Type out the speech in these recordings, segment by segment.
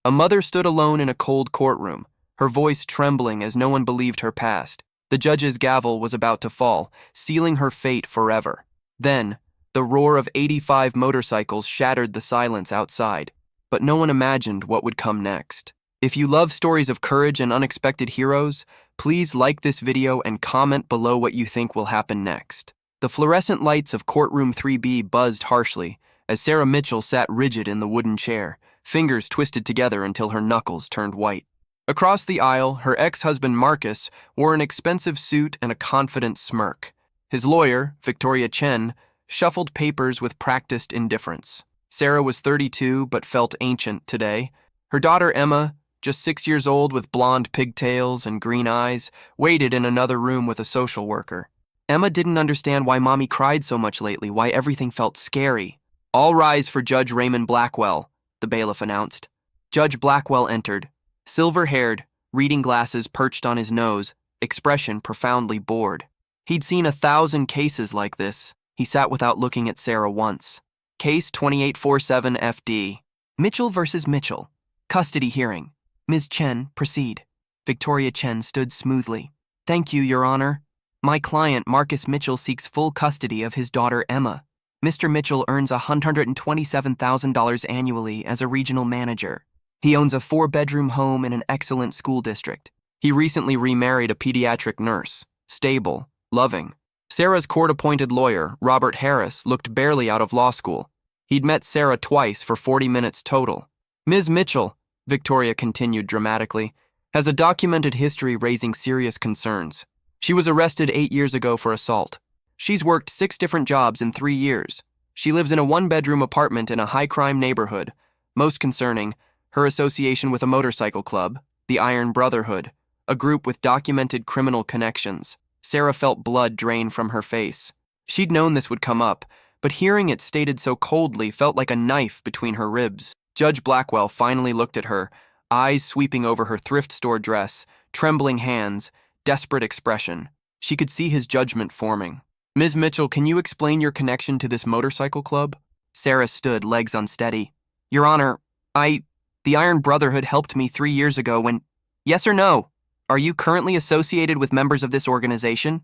A mother stood alone in a cold courtroom, her voice trembling as no one believed her past. The judge's gavel was about to fall, sealing her fate forever. Then, the roar of 85 motorcycles shattered the silence outside, but no one imagined what would come next. If you love stories of courage and unexpected heroes, please like this video and comment below what you think will happen next. The fluorescent lights of Courtroom 3B buzzed harshly as Sarah Mitchell sat rigid in the wooden chair, fingers twisted together until her knuckles turned white. Across the aisle, her ex-husband Marcus wore an expensive suit and a confident smirk. His lawyer, Victoria Chen, shuffled papers with practiced indifference. Sarah was 32 but felt ancient today. Her daughter Emma, just 6 years old with blonde pigtails and green eyes, waited in another room with a social worker. Emma didn't understand why Mommy cried so much lately, why everything felt scary. "All rise for Judge Raymond Blackwell," the bailiff announced. Judge Blackwell entered, silver-haired, reading glasses perched on his nose, expression profoundly bored. He'd seen 1,000 cases like this. He sat without looking at Sarah once. Case 2847 FD. Mitchell versus Mitchell. Custody hearing. Ms. Chen, proceed. Victoria Chen stood smoothly. Thank you, Your Honor. My client, Marcus Mitchell, seeks full custody of his daughter, Emma. Mr. Mitchell earns $127,000 annually as a regional manager. He owns a 4-bedroom home in an excellent school district. He recently remarried a pediatric nurse. Stable, loving. Sarah's court-appointed lawyer, Robert Harris, looked barely out of law school. He'd met Sarah twice for 40 minutes total. Ms. Mitchell, Victoria continued dramatically, has a documented history raising serious concerns. She was arrested 8 years ago for assault. She's worked 6 different jobs in 3 years. She lives in a 1-bedroom apartment in a high-crime neighborhood. Most concerning, her association with a motorcycle club, the Iron Brotherhood, a group with documented criminal connections. Sarah felt blood drain from her face. She'd known this would come up, but hearing it stated so coldly felt like a knife between her ribs. Judge Blackwell finally looked at her, eyes sweeping over her thrift store dress, trembling hands, desperate expression. She could see his judgment forming. Ms. Mitchell, can you explain your connection to this motorcycle club? Sarah stood, legs unsteady. Your Honor, the Iron Brotherhood helped me 3 years ago when... Yes or no? Are you currently associated with members of this organization?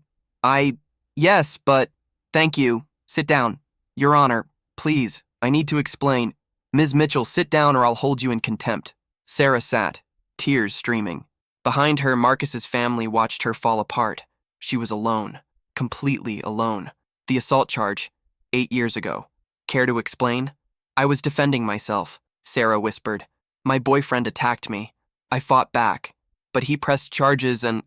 Yes, but... Thank you. Sit down. Your Honor, please, I need to explain. Ms. Mitchell, sit down or I'll hold you in contempt. Sarah sat, tears streaming. Behind her, Marcus's family watched her fall apart. She was alone, completely alone. The assault charge, 8 years ago. Care to explain? I was defending myself, Sarah whispered. My boyfriend attacked me. I fought back, but he pressed charges and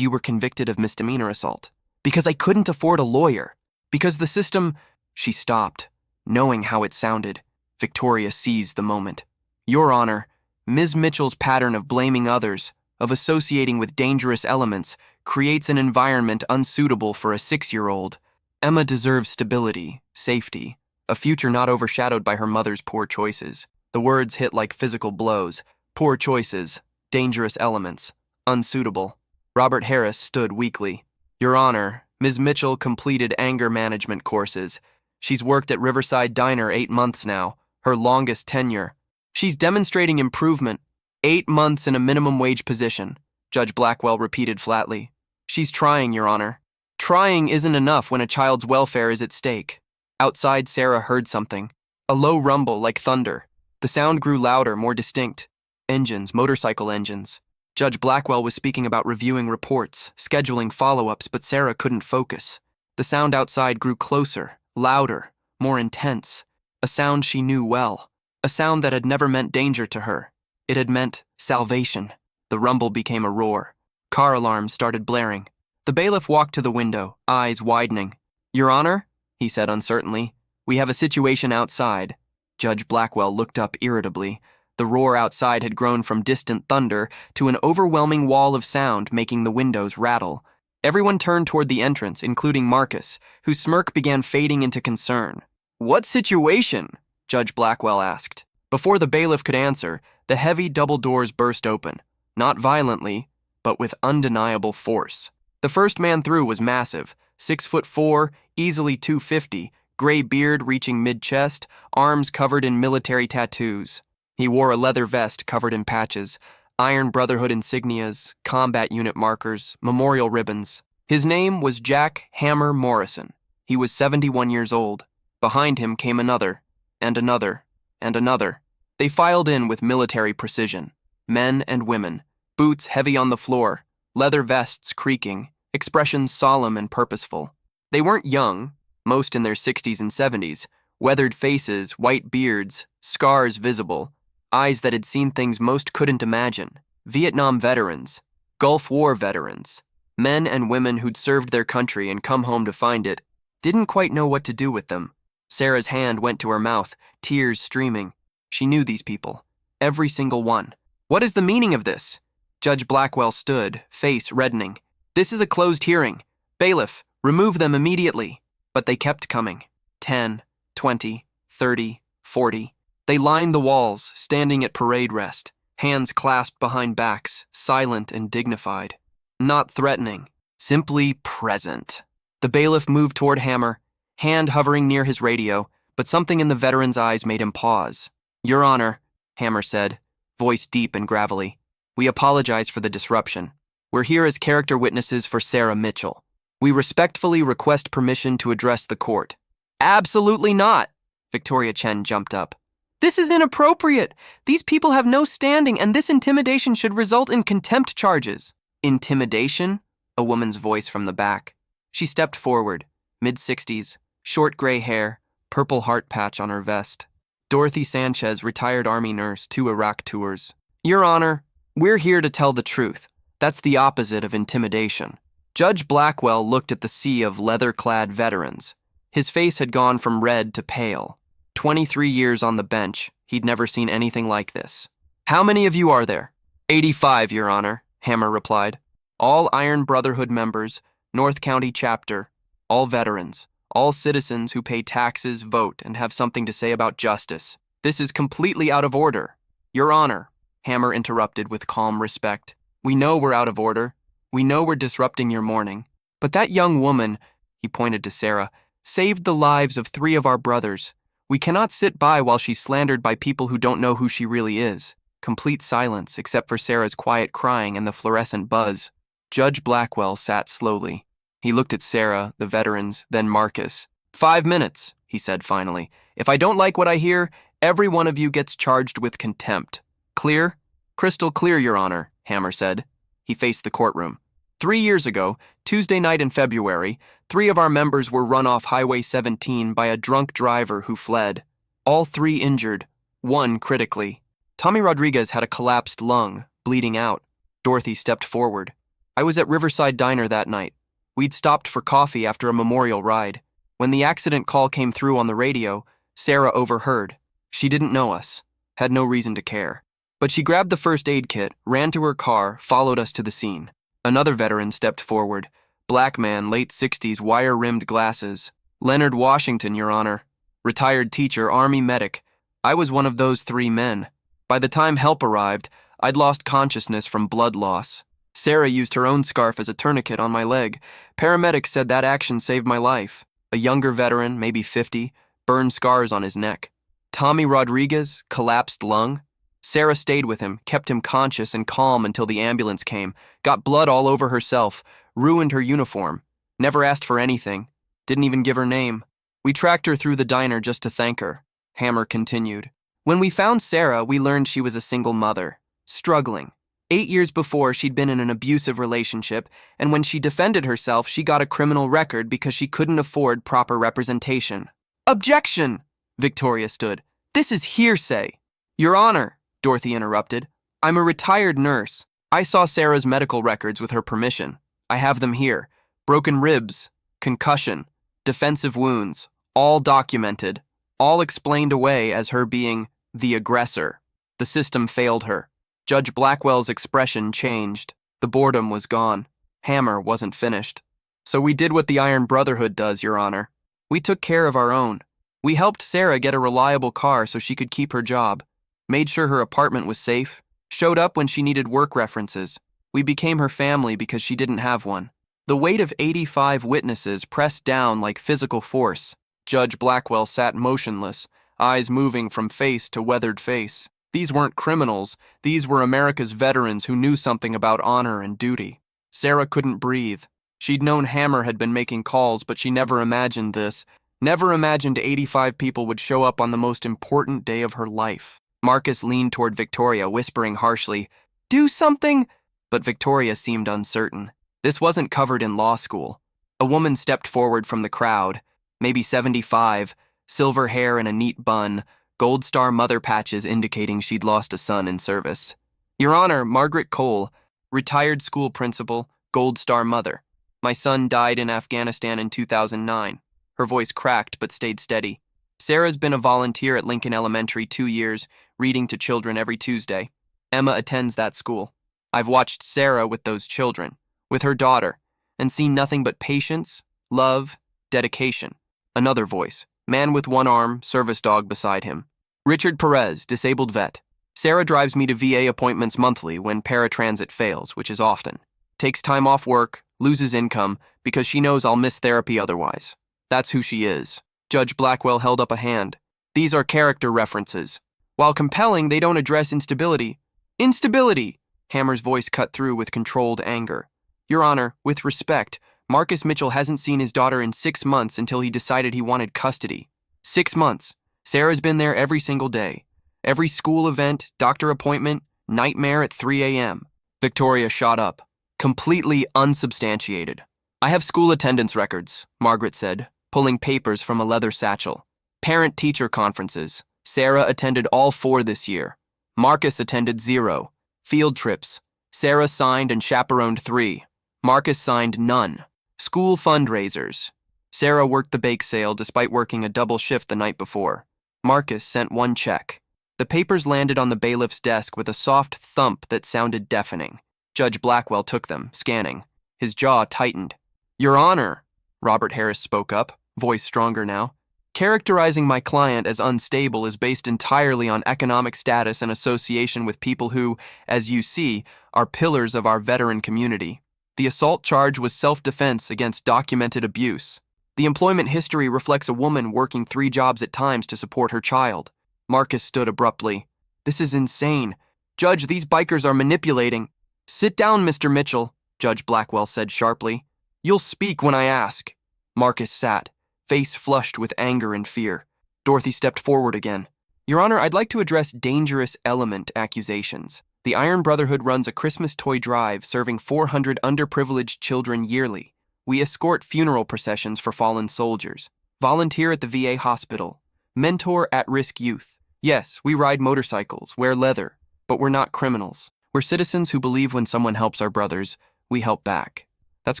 you were convicted of misdemeanor assault. Because I couldn't afford a lawyer. Because the system... She stopped, knowing how it sounded. Victoria seized the moment. Your Honor, Ms. Mitchell's pattern of blaming others, of associating with dangerous elements, creates an environment unsuitable for a 6-year-old. Emma deserves stability, safety, a future not overshadowed by her mother's poor choices. The words hit like physical blows. Poor choices, dangerous elements, unsuitable. Robert Harris stood weakly. Your Honor, Ms. Mitchell completed anger management courses. She's worked at Riverside Diner 8 months now, her longest tenure. She's demonstrating improvement. 8 months in a minimum wage position, Judge Blackwell repeated flatly. She's trying, Your Honor. Trying isn't enough when a child's welfare is at stake. Outside, Sarah heard something. A low rumble like thunder. The sound grew louder, more distinct. Engines, motorcycle engines. Judge Blackwell was speaking about reviewing reports, scheduling follow-ups, but Sarah couldn't focus. The sound outside grew closer, louder, more intense. A sound she knew well. A sound that had never meant danger to her. It had meant salvation. The rumble became a roar. Car alarms started blaring. The bailiff walked to the window, eyes widening. Your Honor, he said uncertainly, we have a situation outside. Judge Blackwell looked up irritably. The roar outside had grown from distant thunder to an overwhelming wall of sound, making the windows rattle. Everyone turned toward the entrance, including Marcus, whose smirk began fading into concern. What situation? Judge Blackwell asked. Before the bailiff could answer, the heavy double doors burst open, not violently, but with undeniable force. The first man through was massive, 6'4", easily 250, gray beard reaching mid-chest, arms covered in military tattoos. He wore a leather vest covered in patches, Iron Brotherhood insignias, combat unit markers, memorial ribbons. His name was Jack Hammer Morrison. He was 71 years old. Behind him came another, and another, and another. They filed in with military precision. Men and women, boots heavy on the floor, leather vests creaking, expressions solemn and purposeful. They weren't young, most in their 60s and 70s, weathered faces, white beards, scars visible, eyes that had seen things most couldn't imagine. Vietnam veterans, Gulf War veterans, men and women who'd served their country and come home to find it, didn't quite know what to do with them. Sarah's hand went to her mouth, tears streaming. She knew these people, every single one. What is the meaning of this? Judge Blackwell stood, face reddening. This is a closed hearing. Bailiff, remove them immediately. But they kept coming. 10, 20, 30, 40. They lined the walls, standing at parade rest, hands clasped behind backs, silent and dignified. Not threatening, simply present. The bailiff moved toward Hammer, hand hovering near his radio, but something in the veteran's eyes made him pause. Your Honor, Hammer said, voice deep and gravelly, we apologize for the disruption. We're here as character witnesses for Sarah Mitchell. We respectfully request permission to address the court. Absolutely not, Victoria Chen jumped up. This is inappropriate. These people have no standing, and this intimidation should result in contempt charges. Intimidation? A woman's voice from the back. She stepped forward, mid-60s, short gray hair, purple heart patch on her vest. Dorothy Sanchez, retired Army nurse, 2 Iraq tours. Your Honor, we're here to tell the truth. That's the opposite of intimidation. Judge Blackwell looked at the sea of leather-clad veterans. His face had gone from red to pale. 23 years on the bench, he'd never seen anything like this. How many of you are there? 85, Your Honor, Hammer replied. All Iron Brotherhood members, North County chapter, all veterans, all citizens who pay taxes, vote, and have something to say about justice. This is completely out of order. Your Honor, Hammer interrupted with calm respect. We know we're out of order. We know we're disrupting your morning. But that young woman, he pointed to Sarah, saved the lives of 3 of our brothers. We cannot sit by while she's slandered by people who don't know who she really is. Complete silence, except for Sarah's quiet crying and the fluorescent buzz. Judge Blackwell sat slowly. He looked at Sarah, the veterans, then Marcus. 5 minutes, he said finally. If I don't like what I hear, every one of you gets charged with contempt. Clear? Crystal clear, Your Honor, Hammer said. He faced the courtroom. 3 years ago, Tuesday night in February, 3 of our members were run off Highway 17 by a drunk driver who fled. All 3 injured, 1 critically. Tommy Rodriguez had a collapsed lung, bleeding out. Dorothy stepped forward. I was at Riverside Diner that night. We'd stopped for coffee after a memorial ride. When the accident call came through on the radio, Sarah overheard. She didn't know us, had no reason to care. But she grabbed the first aid kit, ran to her car, followed us to the scene. Another veteran stepped forward. Black man, late 60s, wire-rimmed glasses. Leonard Washington, Your Honor. Retired teacher, Army medic. I was one of those 3 men. By the time help arrived, I'd lost consciousness from blood loss. Sarah used her own scarf as a tourniquet on my leg. Paramedics said that action saved my life. A younger veteran, maybe 50, burned scars on his neck. Tommy Rodriguez, collapsed lung. Sarah stayed with him, kept him conscious and calm until the ambulance came, got blood all over herself, ruined her uniform, never asked for anything, didn't even give her name. We tracked her through the diner just to thank her. Hammer continued. When we found Sarah, we learned she was a single mother, struggling. 8 years before, she'd been in an abusive relationship, and when she defended herself, she got a criminal record because she couldn't afford proper representation. Objection! Victoria stood. This is hearsay. Your Honor, Dorothy interrupted. I'm a retired nurse. I saw Sarah's medical records with her permission. I have them here. Broken ribs, concussion, defensive wounds, all documented, all explained away as her being the aggressor. The system failed her. Judge Blackwell's expression changed. The boredom was gone. Hammer wasn't finished. So we did what the Iron Brotherhood does, Your Honor. We took care of our own. We helped Sarah get a reliable car so she could keep her job. Made sure her apartment was safe. Showed up when she needed work references. We became her family because she didn't have one. The weight of 85 witnesses pressed down like physical force. Judge Blackwell sat motionless, eyes moving from face to weathered face. These weren't criminals. These were America's veterans who knew something about honor and duty. Sarah couldn't breathe. She'd known Hammer had been making calls, but she never imagined this. Never imagined 85 people would show up on the most important day of her life. Marcus leaned toward Victoria, whispering harshly, "Do something!" But Victoria seemed uncertain. This wasn't covered in law school. A woman stepped forward from the crowd, maybe 75, silver hair in a neat bun, gold star mother patches indicating she'd lost a son in service. "Your Honor, Margaret Cole, retired school principal, gold star mother. My son died in Afghanistan in 2009. Her voice cracked but stayed steady. "Sarah's been a volunteer at Lincoln Elementary 2 years, reading to children every Tuesday. Emma attends that school. I've watched Sarah with those children, with her daughter, and seen nothing but patience, love, dedication." Another voice, man with one arm, service dog beside him. "Richard Perez, disabled vet. Sarah drives me to VA appointments monthly when paratransit fails, which is often. Takes time off work, loses income, because she knows I'll miss therapy otherwise. That's who she is." Judge Blackwell held up a hand. "These are character references. While compelling, they don't address instability." "Instability!" Hammer's voice cut through with controlled anger. "Your Honor, with respect, Marcus Mitchell hasn't seen his daughter in 6 months until he decided he wanted custody. 6 months. Sarah's been there every single day. Every school event, doctor appointment, nightmare at 3 a.m. Victoria shot up, completely unsubstantiated. "I have school attendance records," Margaret said, pulling papers from a leather satchel. "Parent-teacher conferences. Sarah attended all 4 this year. Marcus attended 0. Field trips. Sarah signed and chaperoned 3. Marcus signed none. School fundraisers. Sarah worked the bake sale despite working a double shift the night before. Marcus sent 1 check. The papers landed on the bailiff's desk with a soft thump that sounded deafening. Judge Blackwell took them, scanning. His jaw tightened. "Your Honor," Robert Harris spoke up, voice stronger now, "characterizing my client as unstable is based entirely on economic status and association with people who, as you see, are pillars of our veteran community. The assault charge was self-defense against documented abuse. The employment history reflects a woman working 3 jobs at times to support her child." Marcus stood abruptly. "This is insane. Judge, these bikers are manipulating." "Sit down, Mr. Mitchell," Judge Blackwell said sharply. "You'll speak when I ask." Marcus sat, face flushed with anger and fear. Dorothy stepped forward again. "Your Honor, I'd like to address dangerous element accusations. The Iron Brotherhood runs a Christmas toy drive serving 400 underprivileged children yearly. We escort funeral processions for fallen soldiers, volunteer at the VA hospital, mentor at-risk youth. Yes, we ride motorcycles, wear leather, but we're not criminals. We're citizens who believe when someone helps our brothers, we help back. That's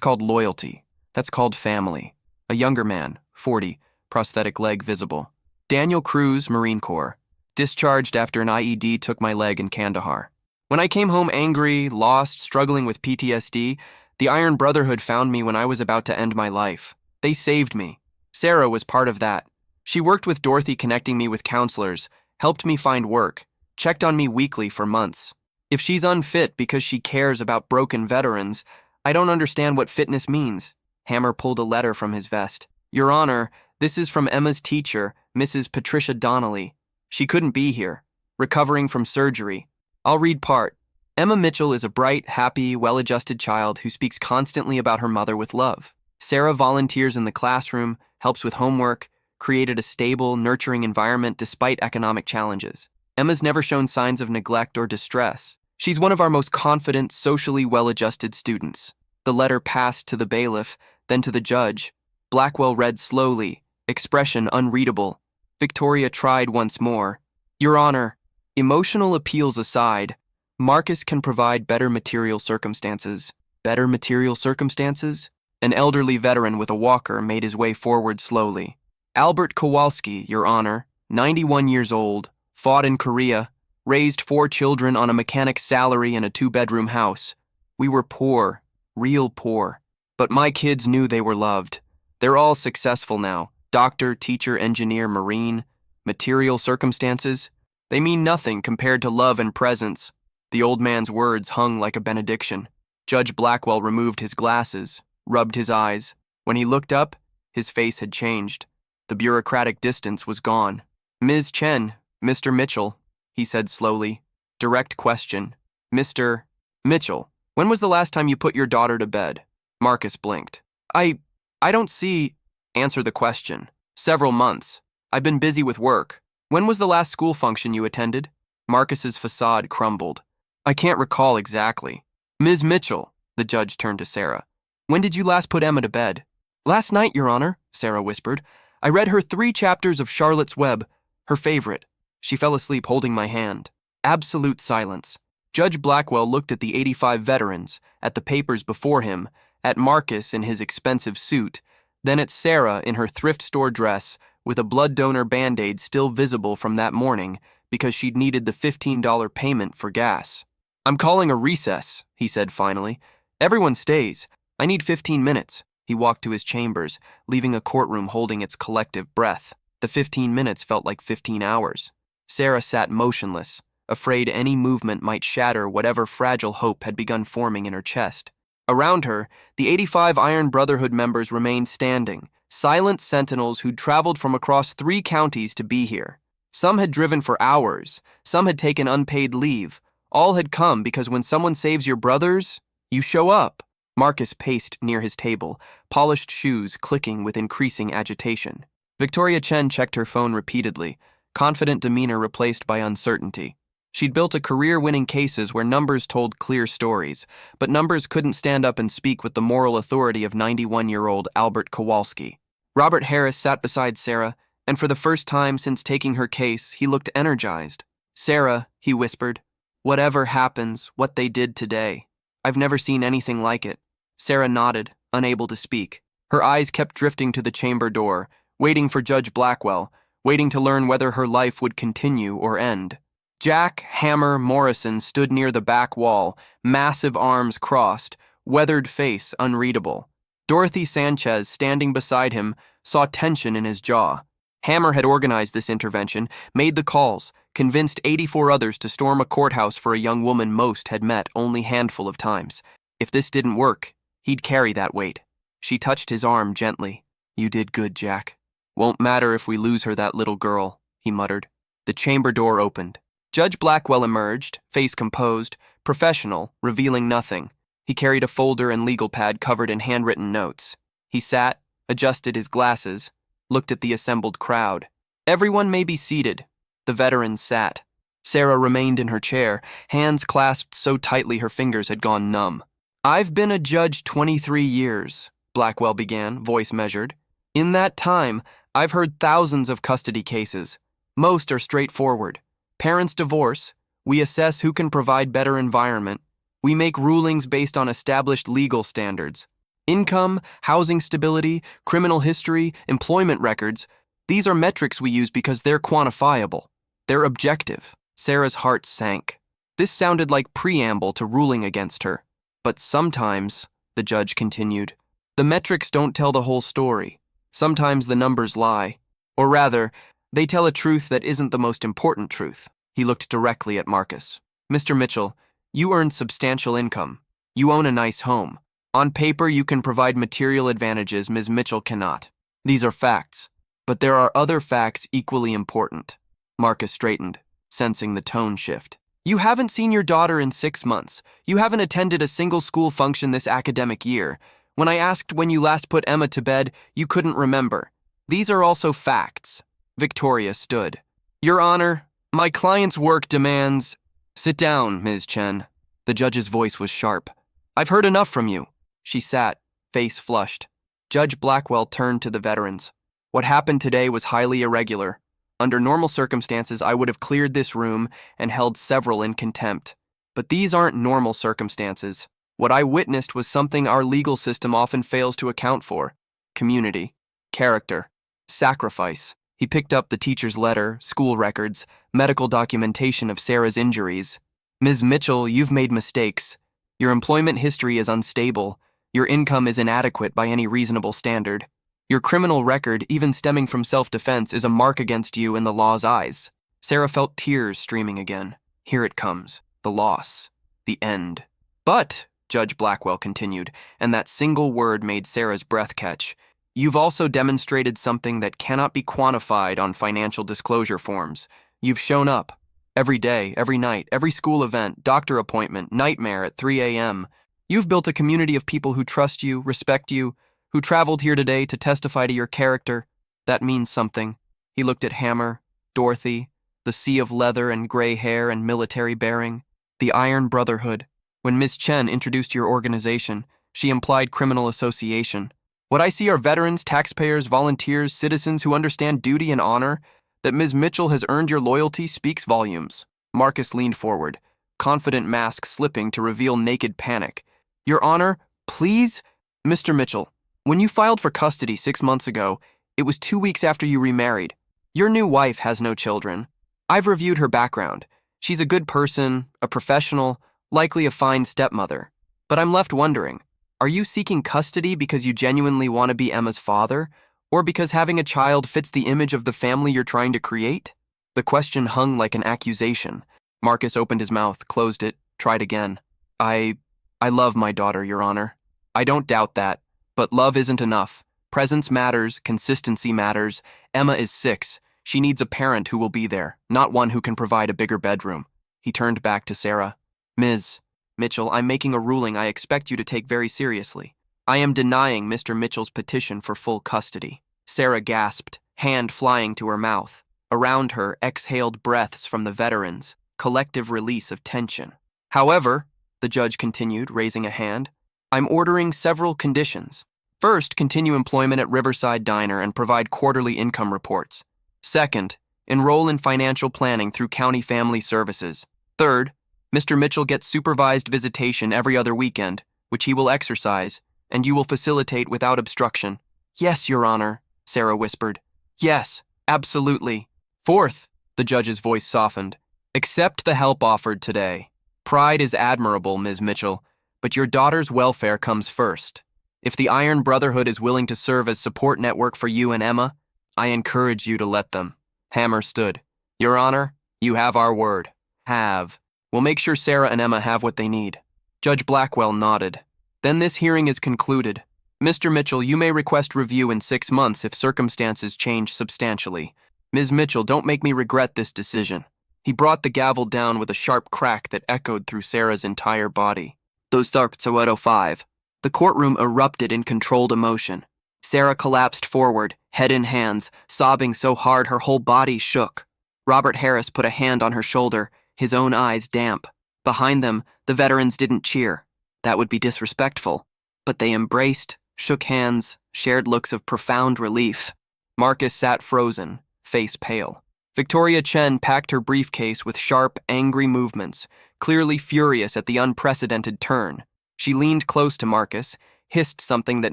called loyalty. That's called family." A younger man, 40, prosthetic leg visible. "Daniel Cruz, Marine Corps. Discharged after an IED took my leg in Kandahar. When I came home angry, lost, struggling with PTSD, the Iron Brotherhood found me when I was about to end my life. They saved me. Sarah was part of that. She worked with Dorothy connecting me with counselors, helped me find work, checked on me weekly for months. If she's unfit because she cares about broken veterans, I don't understand what fitness means." Hammer pulled a letter from his vest. "Your Honor, this is from Emma's teacher, Mrs. Patricia Donnelly. She couldn't be here. Recovering from surgery. I'll read part. Emma Mitchell is a bright, happy, well-adjusted child who speaks constantly about her mother with love. Sarah volunteers in the classroom, helps with homework, created a stable, nurturing environment despite economic challenges. Emma's never shown signs of neglect or distress. She's one of our most confident, socially well-adjusted students." The letter passed to the bailiff, then to the judge. Blackwell read slowly, expression unreadable. Victoria tried once more. "Your Honor, emotional appeals aside, Marcus can provide better material circumstances." "Better material circumstances?" An elderly veteran with a walker made his way forward slowly. "Albert Kowalski, Your Honor, 91 years old, fought in Korea, raised 4 children on a mechanic's salary in a 2-bedroom house. We were poor, real poor. But my kids knew they were loved. They're all successful now. Doctor, teacher, engineer, Marine. Material circumstances? They mean nothing compared to love and presence." The old man's words hung like a benediction. Judge Blackwell removed his glasses, rubbed his eyes. When he looked up, his face had changed. The bureaucratic distance was gone. "Ms. Chen, Mr. Mitchell." he said slowly. Direct question. Mr. Mitchell, when was the last time you put your daughter to bed? Marcus blinked. I don't see. Answer the question. Several months. I've been busy with work. When was the last school function you attended? Marcus's facade crumbled. I can't recall exactly. Ms. Mitchell, the judge turned to Sarah. When did you last put Emma to bed? Last night, Your Honor, Sarah whispered. I read her 3 chapters of Charlotte's Web, her favorite. She fell asleep holding my hand. Absolute silence. Judge Blackwell looked at the 85 veterans, at the papers before him, at Marcus in his expensive suit, then at Sarah in her thrift store dress with a blood donor Band-Aid still visible from that morning because she'd needed the $15 payment for gas. I'm calling a recess, he said finally. Everyone stays. I need 15 minutes. He walked to his chambers, leaving a courtroom holding its collective breath. The 15 minutes felt like 15 hours. Sarah sat motionless, afraid any movement might shatter whatever fragile hope had begun forming in her chest. Around her, the 85 Iron Brotherhood members remained standing, silent sentinels who'd traveled from across 3 counties to be here. Some had driven for hours, some had taken unpaid leave. All had come because when someone saves your brothers, you show up. Marcus paced near his table, polished shoes clicking with increasing agitation. Victoria Chen checked her phone repeatedly, confident demeanor replaced by uncertainty. She'd built a career winning cases where numbers told clear stories, but numbers couldn't stand up and speak with the moral authority of 91-year-old Albert Kowalski. Robert Harris sat beside Sarah, and for the first time since taking her case, he looked energized. Sarah, he whispered, whatever happens, what they did today. I've never seen anything like it. Sarah nodded, unable to speak. Her eyes kept drifting to the chamber door, waiting for Judge Blackwell, waiting to learn whether her life would continue or end. Jack Hammer Morrison stood near the back wall, massive arms crossed, weathered face unreadable. Dorothy Sanchez, standing beside him, saw tension in his jaw. Hammer had organized this intervention, made the calls, convinced 84 others to storm a courthouse for a young woman most had met only handful of times. If this didn't work, he'd carry that weight. She touched his arm gently. You did good, Jack. Won't matter if we lose her, that little girl, he muttered. The chamber door opened. Judge Blackwell emerged, face composed, professional, revealing nothing. He carried a folder and legal pad covered in handwritten notes. He sat, adjusted his glasses, looked at the assembled crowd. Everyone may be seated. The veterans sat. Sarah remained in her chair, hands clasped so tightly her fingers had gone numb. I've been a judge 23 years, Blackwell began, voice measured. In that time, I've heard thousands of custody cases. Most are straightforward. Parents divorce, we assess who can provide better environment. We make rulings based on established legal standards. Income, housing stability, criminal history, employment records, these are metrics we use because they're quantifiable. They're objective. Sarah's heart sank. This sounded like preamble to ruling against her. But sometimes, the judge continued, the metrics don't tell the whole story. Sometimes the numbers lie. Or rather, they tell a truth that isn't the most important truth. He looked directly at Marcus. Mr. Mitchell, you earn substantial income. You own a nice home. On paper, you can provide material advantages Ms. Mitchell cannot. These are facts. But there are other facts equally important. Marcus straightened, sensing the tone shift. You haven't seen your daughter in 6 months. You haven't attended a single school function this academic year. When I asked when you last put Emma to bed, you couldn't remember. These are also facts. Victoria stood. Your Honor, my client's work demands... Sit down, Ms. Chen. The judge's voice was sharp. I've heard enough from you. She sat, face flushed. Judge Blackwell turned to the veterans. What happened today was highly irregular. Under normal circumstances, I would have cleared this room and held several in contempt. But these aren't normal circumstances. What I witnessed was something our legal system often fails to account for. Community, character, sacrifice. He picked up the teacher's letter, school records, medical documentation of Sarah's injuries. Ms. Mitchell, you've made mistakes. Your employment history is unstable. Your income is inadequate by any reasonable standard. Your criminal record, even stemming from self-defense, is a mark against you in the law's eyes. Sarah felt tears streaming again. Here it comes. The loss. The end. But, Judge Blackwell continued, and that single word made Sarah's breath catch, you've also demonstrated something that cannot be quantified on financial disclosure forms. You've shown up. Every day, every night, every school event, doctor appointment, nightmare at 3 a.m. You've built a community of people who trust you, respect you, who traveled here today to testify to your character. That means something. He looked at Hammer, Dorothy, the sea of leather and gray hair and military bearing, the Iron Brotherhood. When Miss Chen introduced your organization, she implied criminal association. What I see are veterans, taxpayers, volunteers, citizens who understand duty and honor. That Ms. Mitchell has earned your loyalty speaks volumes. Marcus leaned forward, confident mask slipping to reveal naked panic. Your Honor, please? Mr. Mitchell, when you filed for custody 6 months ago, it was 2 weeks after you remarried. Your new wife has no children. I've reviewed her background. She's a good person, a professional, likely a fine stepmother. But I'm left wondering, are you seeking custody because you genuinely want to be Emma's father, or because having a child fits the image of the family you're trying to create? The question hung like an accusation. Marcus opened his mouth, closed it, tried again. I love my daughter, Your Honor. I don't doubt that, but love isn't enough. Presence matters, consistency matters. Emma is 6. She needs a parent who will be there, not one who can provide a bigger bedroom. He turned back to Sarah. Ms. Mitchell, I'm making a ruling I expect you to take very seriously. I am denying Mr. Mitchell's petition for full custody. Sarah gasped, hand flying to her mouth. Around her, exhaled breaths from the veterans, collective release of tension. However, the judge continued, raising a hand, I'm ordering several conditions. First, continue employment at Riverside Diner and provide quarterly income reports. Second, enroll in financial planning through County Family Services. Third, Mr. Mitchell gets supervised visitation every other weekend, which he will exercise, and you will facilitate without obstruction. Yes, Your Honor, Sarah whispered. Yes, absolutely. Fourth, the judge's voice softened, accept the help offered today. Pride is admirable, Ms. Mitchell, but your daughter's welfare comes first. If the Iron Brotherhood is willing to serve as support network for you and Emma, I encourage you to let them. Hammer stood. Your Honor, you have our word. Have. We'll make sure Sarah and Emma have what they need. Judge Blackwell nodded. Then this hearing is concluded. Mr. Mitchell, you may request review in 6 months if circumstances change substantially. Ms. Mitchell, don't make me regret this decision. He brought the gavel down with a sharp crack that echoed through Sarah's entire body. Those dark 5. The courtroom erupted in controlled emotion. Sarah collapsed forward, head in hands, sobbing so hard her whole body shook. Robert Harris put a hand on her shoulder, his own eyes damp. Behind them, the veterans didn't cheer. That would be disrespectful. But they embraced, shook hands, shared looks of profound relief. Marcus sat frozen, face pale. Victoria Chen packed her briefcase with sharp, angry movements, clearly furious at the unprecedented turn. She leaned close to Marcus, hissed something that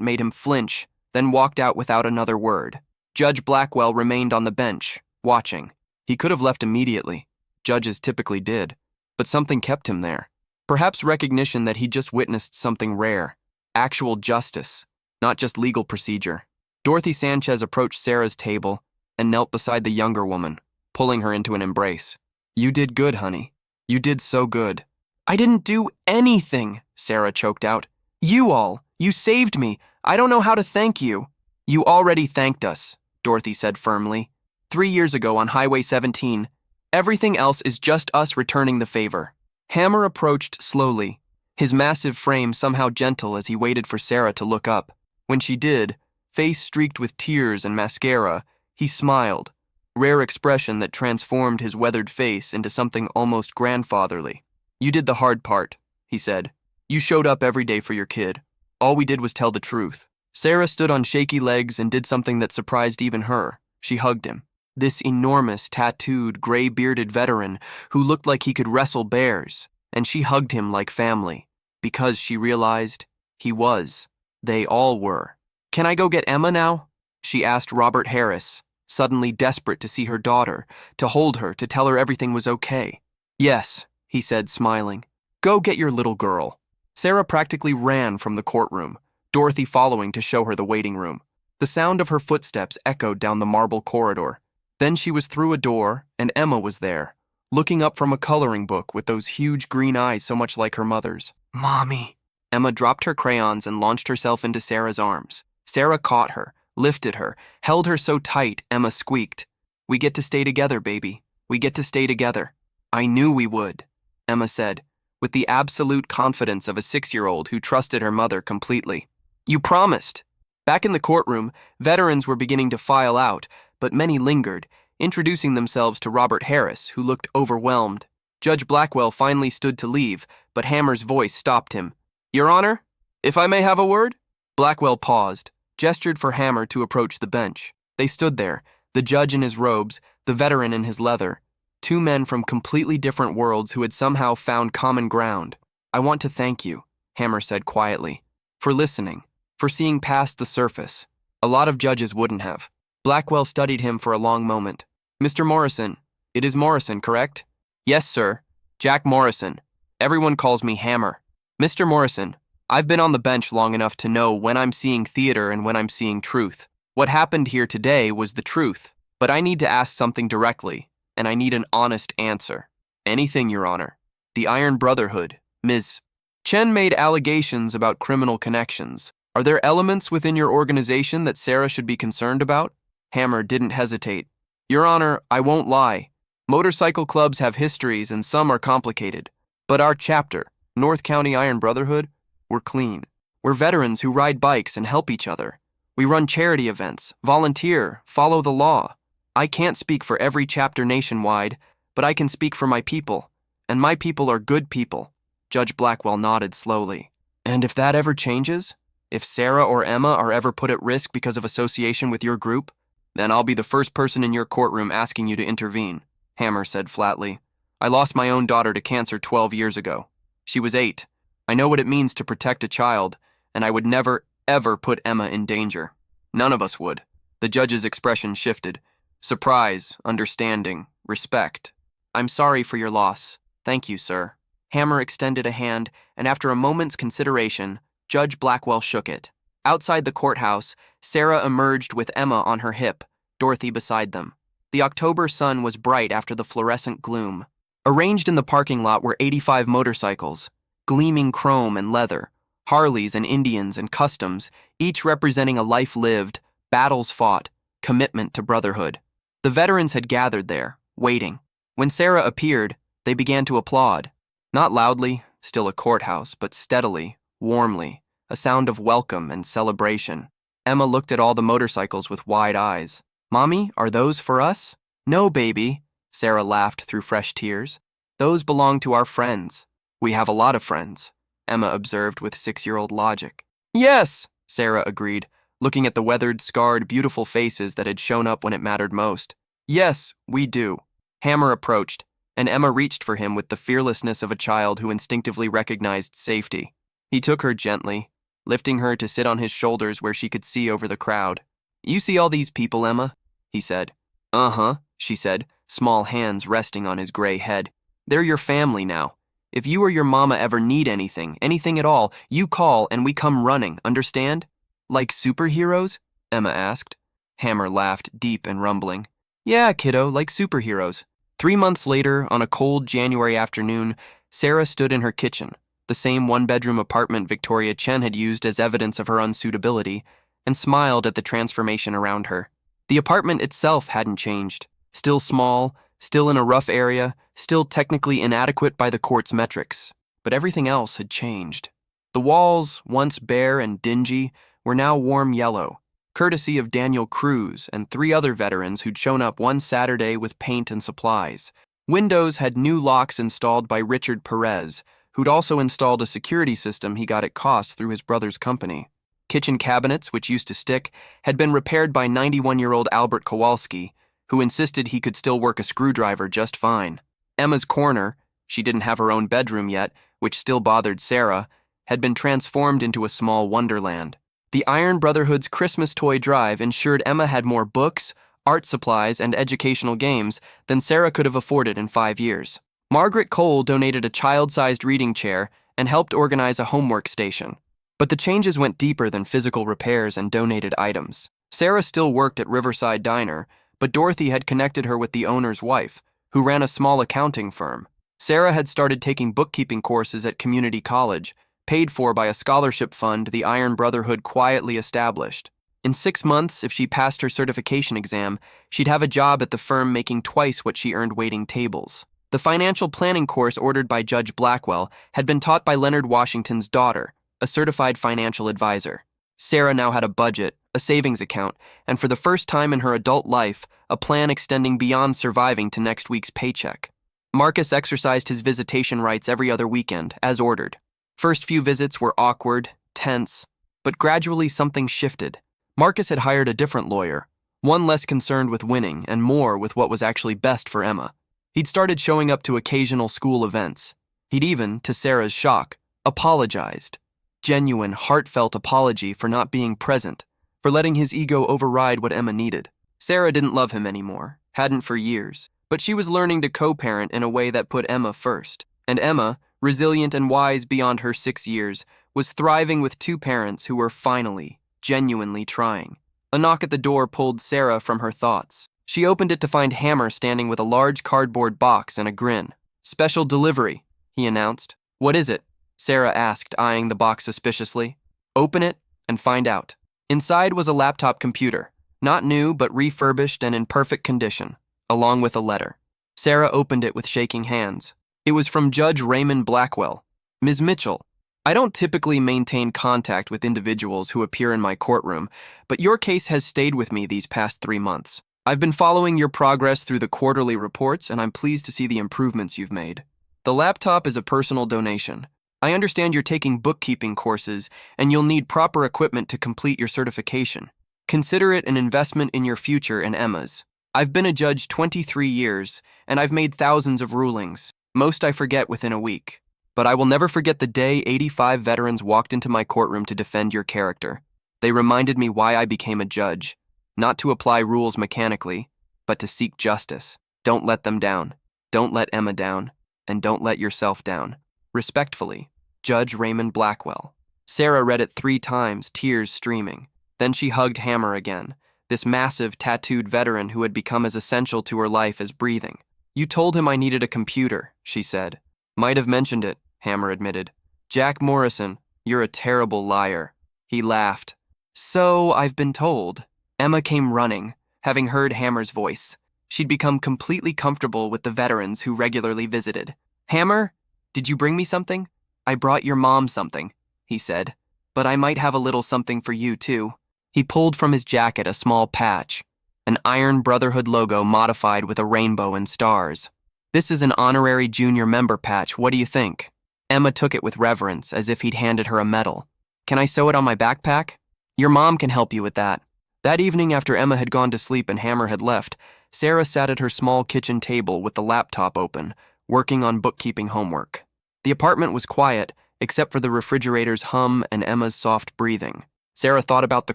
made him flinch, then walked out without another word. Judge Blackwell remained on the bench, watching. He could have left immediately. Judges typically did. But something kept him there. Perhaps recognition that he'd just witnessed something rare. Actual justice, not just legal procedure. Dorothy Sanchez approached Sarah's table and knelt beside the younger woman, pulling her into an embrace. You did good, honey. You did so good. I didn't do anything, Sarah choked out. You saved me. I don't know how to thank you. You already thanked us, Dorothy said firmly. 3 years ago on Highway 17. Everything else is just us returning the favor. Hammer approached slowly, his massive frame somehow gentle as he waited for Sarah to look up. When she did, face streaked with tears and mascara, he smiled, rare expression that transformed his weathered face into something almost grandfatherly. You did the hard part, he said. You showed up every day for your kid. All we did was tell the truth. Sarah stood on shaky legs and did something that surprised even her. She hugged him. This enormous, tattooed, gray-bearded veteran who looked like he could wrestle bears, and she hugged him like family, because she realized he was. They all were. Can I go get Emma now? She asked Robert Harris, suddenly desperate to see her daughter, to hold her, to tell her everything was okay. Yes, he said, smiling. Go get your little girl. Sarah practically ran from the courtroom, Dorothy following to show her the waiting room. The sound of her footsteps echoed down the marble corridor. Then she was through a door, and Emma was there, looking up from a coloring book with those huge green eyes so much like her mother's. Mommy. Emma dropped her crayons and launched herself into Sarah's arms. Sarah caught her, lifted her, held her so tight Emma squeaked. We get to stay together, baby. We get to stay together. I knew we would, Emma said, with the absolute confidence of a 6-year-old who trusted her mother completely. You promised. Back in the courtroom, veterans were beginning to file out, but many lingered, introducing themselves to Robert Harris, who looked overwhelmed. Judge Blackwell finally stood to leave, but Hammer's voice stopped him. Your Honor, if I may have a word? Blackwell paused, gestured for Hammer to approach the bench. They stood there, the judge in his robes, the veteran in his leather, two men from completely different worlds who had somehow found common ground. I want to thank you, Hammer said quietly, for listening, for seeing past the surface. A lot of judges wouldn't have. Blackwell studied him for a long moment. Mr. Morrison, it is Morrison, correct? Yes, sir. Jack Morrison. Everyone calls me Hammer. Mr. Morrison, I've been on the bench long enough to know when I'm seeing theater and when I'm seeing truth. What happened here today was the truth, but I need to ask something directly, and I need an honest answer. Anything, Your Honor. The Iron Brotherhood, Ms. Chen made allegations about criminal connections. Are there elements within your organization that Sarah should be concerned about? Hammer didn't hesitate. Your Honor, I won't lie. Motorcycle clubs have histories and some are complicated. But our chapter, North County Iron Brotherhood, we're clean. We're veterans who ride bikes and help each other. We run charity events, volunteer, follow the law. I can't speak for every chapter nationwide, but I can speak for my people. And my people are good people. Judge Blackwell nodded slowly. And if that ever changes? If Sarah or Emma are ever put at risk because of association with your group, then I'll be the first person in your courtroom asking you to intervene, Hammer said flatly. I lost my own daughter to cancer 12 years ago. She was 8. I know what it means to protect a child, and I would never, ever put Emma in danger. None of us would. The judge's expression shifted. Surprise, understanding, respect. I'm sorry for your loss. Thank you, sir. Hammer extended a hand, and after a moment's consideration, Judge Blackwell shook it. Outside the courthouse, Sarah emerged with Emma on her hip, Dorothy beside them. The October sun was bright after the fluorescent gloom. Arranged in the parking lot were 85 motorcycles, gleaming chrome and leather, Harleys and Indians and customs, each representing a life lived, battles fought, commitment to brotherhood. The veterans had gathered there, waiting. When Sarah appeared, they began to applaud. Not loudly, still a courthouse, but steadily, warmly, a sound of welcome and celebration. Emma looked at all the motorcycles with wide eyes. Mommy, are those for us? No, baby, Sarah laughed through fresh tears. Those belong to our friends. We have a lot of friends, Emma observed with 6-year-old logic. Yes, Sarah agreed, looking at the weathered, scarred, beautiful faces that had shown up when it mattered most. Yes, we do. Hammer approached, and Emma reached for him with the fearlessness of a child who instinctively recognized safety. He took her gently, lifting her to sit on his shoulders where she could see over the crowd. You see all these people, Emma? He said. Uh-huh, she said, small hands resting on his gray head. They're your family now. If you or your mama ever need anything at all, you call and we come running, understand? Like superheroes? Emma asked. Hammer laughed, deep and rumbling. Yeah, kiddo, like superheroes. 3 months later, on a cold January afternoon, Sarah stood in her kitchen, the same one-bedroom apartment Victoria Chen had used as evidence of her unsuitability, and smiled at the transformation around her. The apartment itself hadn't changed. Still small, still in a rough area, still technically inadequate by the court's metrics. But everything else had changed. The walls, once bare and dingy, were now warm yellow, courtesy of Daniel Cruz and 3 other veterans who'd shown up one Saturday with paint and supplies. Windows had new locks installed by Richard Perez, who'd also installed a security system he got at cost through his brother's company. Kitchen cabinets, which used to stick, had been repaired by 91-year-old Albert Kowalski, who insisted he could still work a screwdriver just fine. Emma's corner, she didn't have her own bedroom yet, which still bothered Sarah, had been transformed into a small wonderland. The Iron Brotherhood's Christmas toy drive ensured Emma had more books, art supplies, and educational games than Sarah could have afforded in 5 years. Margaret Cole donated a child-sized reading chair and helped organize a homework station. But the changes went deeper than physical repairs and donated items. Sarah still worked at Riverside Diner, but Dorothy had connected her with the owner's wife, who ran a small accounting firm. Sarah had started taking bookkeeping courses at community college, paid for by a scholarship fund the Iron Brotherhood quietly established. In 6 months, if she passed her certification exam, she'd have a job at the firm making twice what she earned waiting tables. The financial planning course ordered by Judge Blackwell had been taught by Leonard Washington's daughter, a certified financial advisor. Sarah now had a budget, a savings account, and for the first time in her adult life, a plan extending beyond surviving to next week's paycheck. Marcus exercised his visitation rights every other weekend, as ordered. First few visits were awkward, tense, but gradually something shifted. Marcus had hired a different lawyer, one less concerned with winning and more with what was actually best for Emma. He'd started showing up to occasional school events. He'd even, to Sarah's shock, apologized. Genuine, heartfelt apology for not being present, for letting his ego override what Emma needed. Sarah didn't love him anymore, hadn't for years, but she was learning to co-parent in a way that put Emma first. And Emma, resilient and wise beyond her 6 years, was thriving with two parents who were finally, genuinely trying. A knock at the door pulled Sarah from her thoughts. She opened it to find Hammer standing with a large cardboard box and a grin. "Special delivery," he announced. "What is it?" Sarah asked, eyeing the box suspiciously. "Open it and find out." Inside was a laptop computer, not new but refurbished and in perfect condition, along with a letter. Sarah opened it with shaking hands. It was from Judge Raymond Blackwell. "Ms. Mitchell, I don't typically maintain contact with individuals who appear in my courtroom, but your case has stayed with me these past 3 months. I've been following your progress through the quarterly reports, and I'm pleased to see the improvements you've made. The laptop is a personal donation. I understand you're taking bookkeeping courses, and you'll need proper equipment to complete your certification. Consider it an investment in your future and Emma's. I've been a judge 23 years, and I've made thousands of rulings. Most I forget within a week. But I will never forget the day 85 veterans walked into my courtroom to defend your character. They reminded me why I became a judge. Not to apply rules mechanically, but to seek justice. Don't let them down. Don't let Emma down. And don't let yourself down. Respectfully, Judge Raymond Blackwell." Sarah read it 3 times, tears streaming. Then she hugged Hammer again, this massive, tattooed veteran who had become as essential to her life as breathing. "You told him I needed a computer," she said. "Might have mentioned it," Hammer admitted. "Jack Morrison, you're a terrible liar." He laughed. "So I've been told." Emma came running, having heard Hammer's voice. She'd become completely comfortable with the veterans who regularly visited. "Hammer, did you bring me something?" "I brought your mom something," he said. "But I might have a little something for you, too." He pulled from his jacket a small patch, an Iron Brotherhood logo modified with a rainbow and stars. "This is an honorary junior member patch. What do you think?" Emma took it with reverence, as if he'd handed her a medal. "Can I sew it on my backpack?" "Your mom can help you with that." That evening, after Emma had gone to sleep and Hammer had left, Sarah sat at her small kitchen table with the laptop open, working on bookkeeping homework. The apartment was quiet, except for the refrigerator's hum and Emma's soft breathing. Sarah thought about the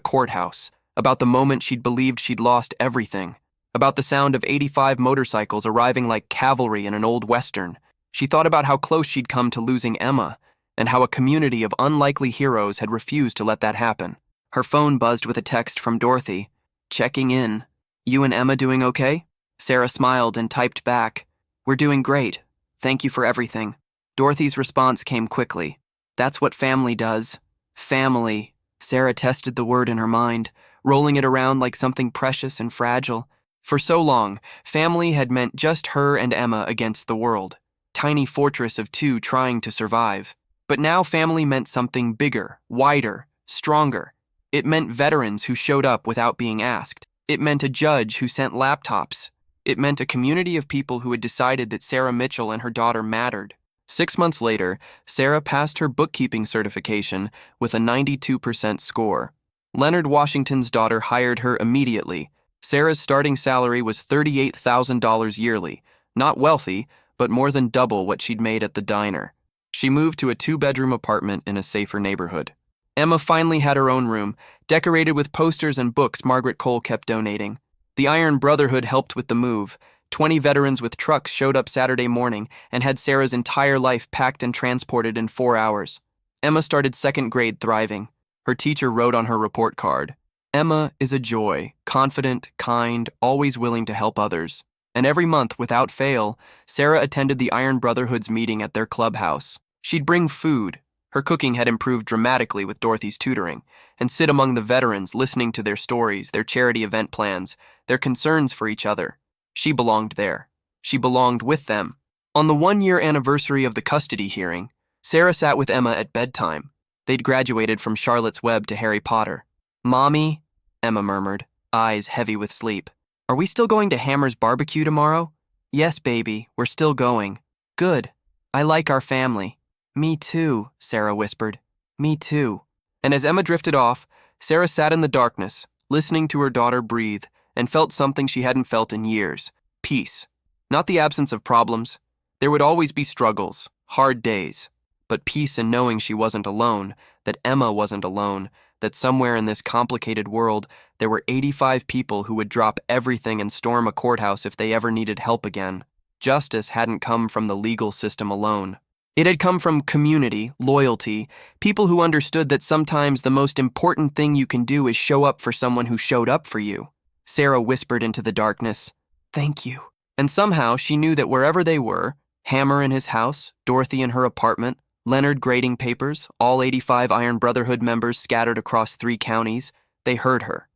courthouse, about the moment she'd believed she'd lost everything, about the sound of 85 motorcycles arriving like cavalry in an old western. She thought about how close she'd come to losing Emma, and how a community of unlikely heroes had refused to let that happen. Her phone buzzed with a text from Dorothy. "Checking in. You and Emma doing okay?" Sarah smiled and typed back, "We're doing great. Thank you for everything." Dorothy's response came quickly. "That's what family does. Family." Sarah tested the word in her mind, rolling it around like something precious and fragile. For so long, family had meant just her and Emma against the world. Tiny fortress of two trying to survive. But now family meant something bigger, wider, stronger. It meant veterans who showed up without being asked. It meant a judge who sent laptops. It meant a community of people who had decided that Sarah Mitchell and her daughter mattered. 6 months later, Sarah passed her bookkeeping certification with a 92% score. Leonard Washington's daughter hired her immediately. Sarah's starting salary was $38,000 yearly, not wealthy, but more than double what she'd made at the diner. She moved to a 2-bedroom apartment in a safer neighborhood. Emma finally had her own room, decorated with posters and books Margaret Cole kept donating. The Iron Brotherhood helped with the move. 20 veterans with trucks showed up Saturday morning and had Sarah's entire life packed and transported in 4 hours. Emma started 2nd grade thriving. Her teacher wrote on her report card, "Emma is a joy, confident, kind, always willing to help others." And every month, without fail, Sarah attended the Iron Brotherhood's meeting at their clubhouse. She'd bring food. Her cooking had improved dramatically with Dorothy's tutoring, and sit among the veterans listening to their stories, their charity event plans, their concerns for each other. She belonged there. She belonged with them. On the 1-year anniversary of the custody hearing, Sarah sat with Emma at bedtime. They'd graduated from Charlotte's Web to Harry Potter. "Mommy," Emma murmured, eyes heavy with sleep. "Are we still going to Hammer's barbecue tomorrow?" "Yes, baby, we're still going." "Good. I like our family." "Me too," Sarah whispered. "Me too." And as Emma drifted off, Sarah sat in the darkness, listening to her daughter breathe, and felt something she hadn't felt in years: peace. Not the absence of problems. There would always be struggles, hard days, but peace in knowing she wasn't alone, that Emma wasn't alone, that somewhere in this complicated world there were 85 people who would drop everything and storm a courthouse if they ever needed help again. Justice hadn't come from the legal system alone. It had come from community, loyalty, people who understood that sometimes the most important thing you can do is show up for someone who showed up for you. Sarah whispered into the darkness, "Thank you." And somehow she knew that wherever they were, Hammer in his house, Dorothy in her apartment, Leonard grading papers, all 85 Iron Brotherhood members scattered across 3 counties, they heard her.